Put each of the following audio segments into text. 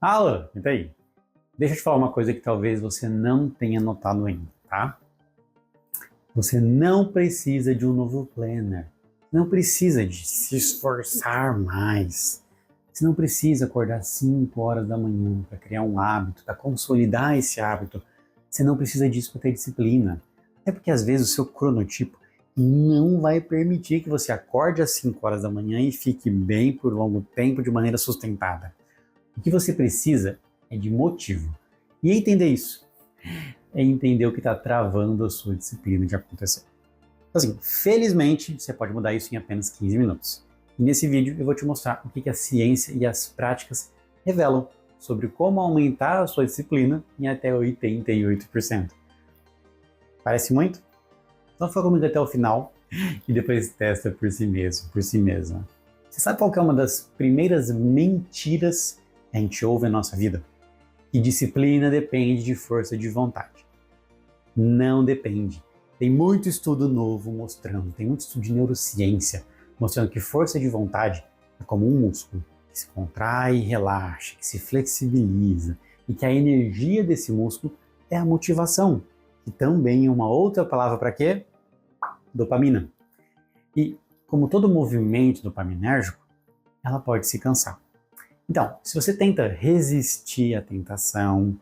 Alan, e daí? Deixa eu te falar uma coisa que talvez você não tenha notado ainda, tá? Você não precisa de um novo planner. Não precisa de se esforçar mais. Você não precisa acordar 5 horas da manhã para criar um hábito, para consolidar esse hábito. Você não precisa disso para ter disciplina. Até porque às vezes o seu cronotipo não vai permitir que você acorde às 5 horas da manhã e fique bem por longo tempo de maneira sustentada. O que você precisa é de motivo. E entender isso é entender o que está travando a sua disciplina de acontecer. Então, assim, felizmente, você pode mudar isso em apenas 15 minutos. E nesse vídeo eu vou te mostrar o que a ciência e as práticas revelam sobre como aumentar a sua disciplina em até 88%. Parece muito? Então fica comigo até o final e depois testa por si mesmo, por si mesma. Você sabe qual que é uma das primeiras mentiras que a gente ouve na nossa vida? Que disciplina depende de força de vontade. Não depende. Tem muito estudo novo mostrando, tem muito estudo de neurociência mostrando que força de vontade é como um músculo que se contrai e relaxa, que se flexibiliza e que a energia desse músculo é a motivação, que também é uma outra palavra para quê? Dopamina. E como todo movimento dopaminérgico, ela pode se cansar. Então, se você tenta resistir à tentação,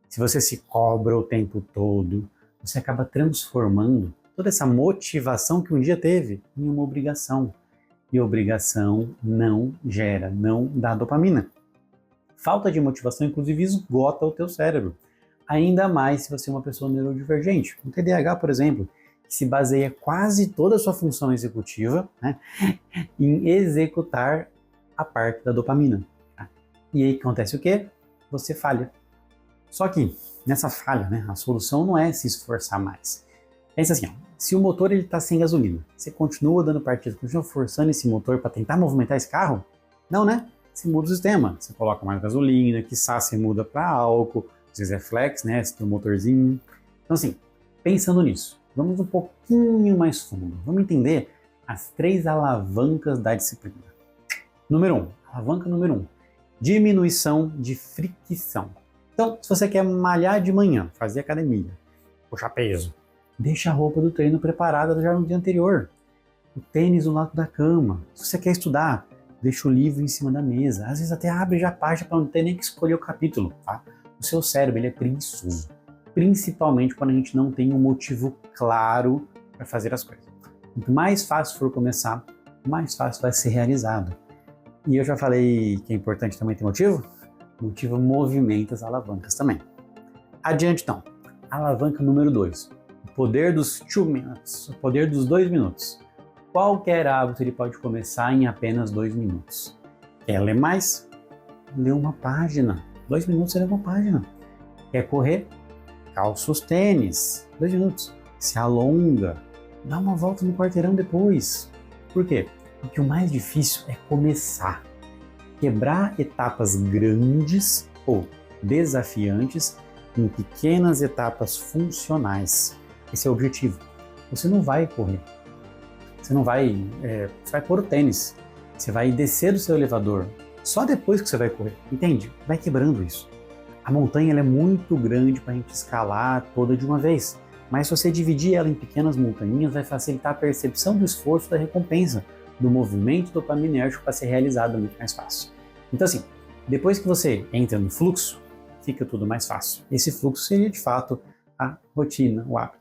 se você se cobra o tempo todo, você acaba transformando toda essa motivação que um dia teve em uma obrigação. E obrigação não gera, não dá dopamina. Falta de motivação, inclusive, esgota o teu cérebro. Ainda mais se você é uma pessoa neurodivergente. O TDAH, por exemplo, que se baseia quase toda a sua função executiva, né, em executar a parte da dopamina. E aí acontece o quê? Você falha. Só que nessa falha, né, a solução não é se esforçar mais. Pensa assim, ó, se o motor está sem gasolina, você continua dando partida, continua forçando esse motor para tentar movimentar esse carro? Não, né? Você muda o sistema, você coloca mais gasolina, quiçá você muda para álcool, às vezes é flex, né, você tem um motorzinho. Então assim, pensando nisso, vamos um pouquinho mais fundo, vamos entender as 3 alavancas da disciplina. Número 1, alavanca número 1, diminuição de fricção. Então, se você quer malhar de manhã, fazer academia, puxar peso, deixa a roupa do treino preparada já no dia anterior. O tênis do lado da cama. Se você quer estudar, deixa o livro em cima da mesa. Às vezes até abre já a página para não ter nem que escolher o capítulo. Tá? O seu cérebro ele é preguiçoso. Principalmente quando a gente não tem um motivo claro para fazer as coisas. Quanto mais fácil for começar, mais fácil vai ser realizado. E eu já falei que é importante também ter motivo? O motivo movimenta as alavancas também. Adiante então. Alavanca número 2. O poder dos 2 minutes. O poder dos 2 minutos. Qualquer hábito ele pode começar em apenas 2 minutos. Quer ler mais? Lê uma página. 2 minutos você lê uma página. Quer correr? Calça os tênis. 2 minutos. Se alonga. Dá uma volta no quarteirão depois. Por quê? Porque o mais difícil é começar. Quebrar etapas grandes ou desafiantes em pequenas etapas funcionais. Esse é o objetivo. Você não vai correr. Você não vai... você vai pôr o tênis. Você vai descer do seu elevador. Só depois que você vai correr. Entende? Vai quebrando isso. A montanha ela é muito grande para a gente escalar toda de uma vez. Mas se você dividir ela em pequenas montanhas, vai facilitar a percepção do esforço da recompensa, do movimento dopaminérgico para ser realizado muito mais fácil. Então assim, depois que você entra no fluxo, fica tudo mais fácil. Esse fluxo seria de fato a rotina, o hábito.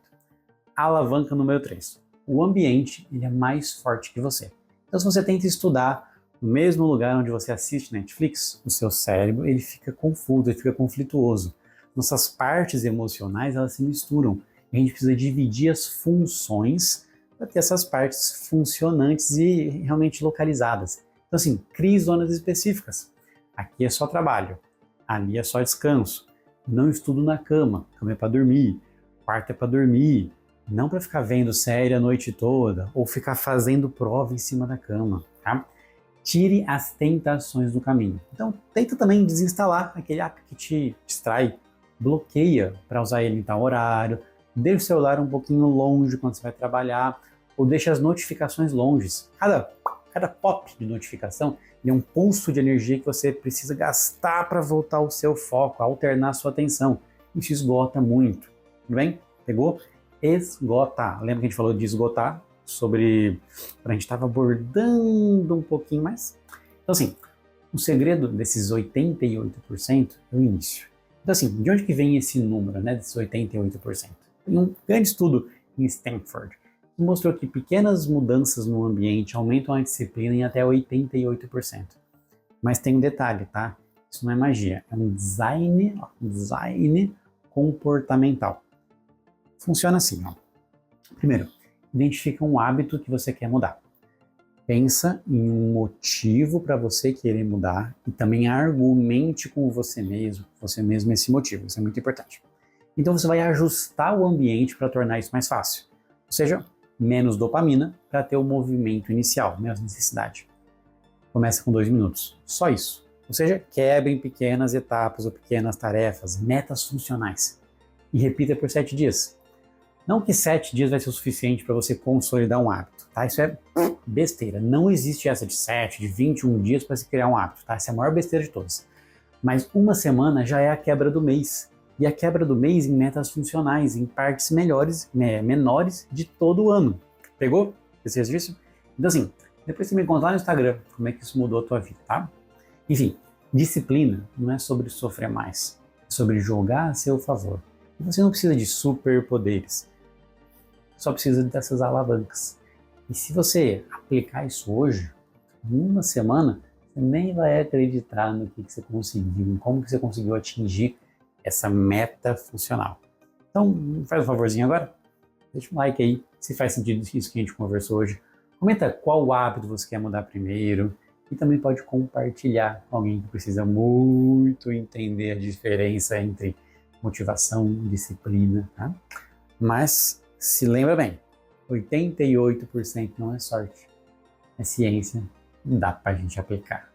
Alavanca número 3. O ambiente ele é mais forte que você. Então se você tenta estudar no mesmo lugar onde você assiste Netflix, o seu cérebro ele fica confuso, ele fica conflituoso. Nossas partes emocionais elas se misturam. A gente precisa dividir as funções para ter essas partes funcionantes e realmente localizadas. Então assim, crie zonas específicas. Aqui é só trabalho, ali é só descanso. Não estudo na cama, cama é para dormir, quarto é para dormir, não para ficar vendo série a noite toda ou ficar fazendo prova em cima da cama. Tá? Tire as tentações do caminho. Então tenta também desinstalar aquele app que te distrai, bloqueia para usar ele em tal horário, deixa o celular um pouquinho longe quando você vai trabalhar, ou deixa as notificações longe. Cada pop de notificação Ele é um pulso de energia que você precisa gastar para voltar ao seu foco, alternar a sua atenção. Isso esgota muito. Tudo bem? Pegou? Esgotar. Lembra que a gente falou de esgotar? A gente estava abordando um pouquinho mais. Então, assim, o segredo desses 88% é o início. Então, assim, de onde que vem esse número, né, desses 88%? Tem um grande estudo em Stanford que mostrou que pequenas mudanças no ambiente aumentam a disciplina em até 88%. Mas tem um detalhe, tá? Isso não é magia, é um design comportamental. Funciona assim, ó. Primeiro, identifica um hábito que você quer mudar. Pensa em um motivo para você querer mudar e também argumente com você mesmo esse motivo. Isso é muito importante. Então você vai ajustar o ambiente para tornar isso mais fácil. Ou seja, menos dopamina para ter o movimento inicial, menos necessidade. Começa com 2 minutos, só isso. Ou seja, quebre em pequenas etapas ou pequenas tarefas, metas funcionais. E repita por 7 dias. Não que 7 dias vai ser o suficiente para você consolidar um hábito, tá? Isso é besteira. Não existe essa de 7, de 21 dias para se criar um hábito, tá? Essa é a maior besteira de todas. Mas uma semana já é a quebra do mês. E a quebra do mês em metas funcionais, em partes menores de todo o ano. Pegou? Precisa disso? Então assim, depois você me conta lá no Instagram como é que isso mudou a tua vida, tá? Enfim, disciplina não é sobre sofrer mais, é sobre jogar a seu favor. E você não precisa de superpoderes, só precisa dessas alavancas. E se você aplicar isso hoje, em uma semana, você nem vai acreditar no que você conseguiu, em como que você conseguiu atingir essa meta funcional. Então, faz um favorzinho agora, deixa um like aí, se faz sentido isso que a gente conversou hoje. Comenta qual hábito você quer mudar primeiro e também pode compartilhar com alguém que precisa muito entender a diferença entre motivação e disciplina, tá? Mas se lembra bem, 88% não é sorte, é ciência, dá pra gente aplicar.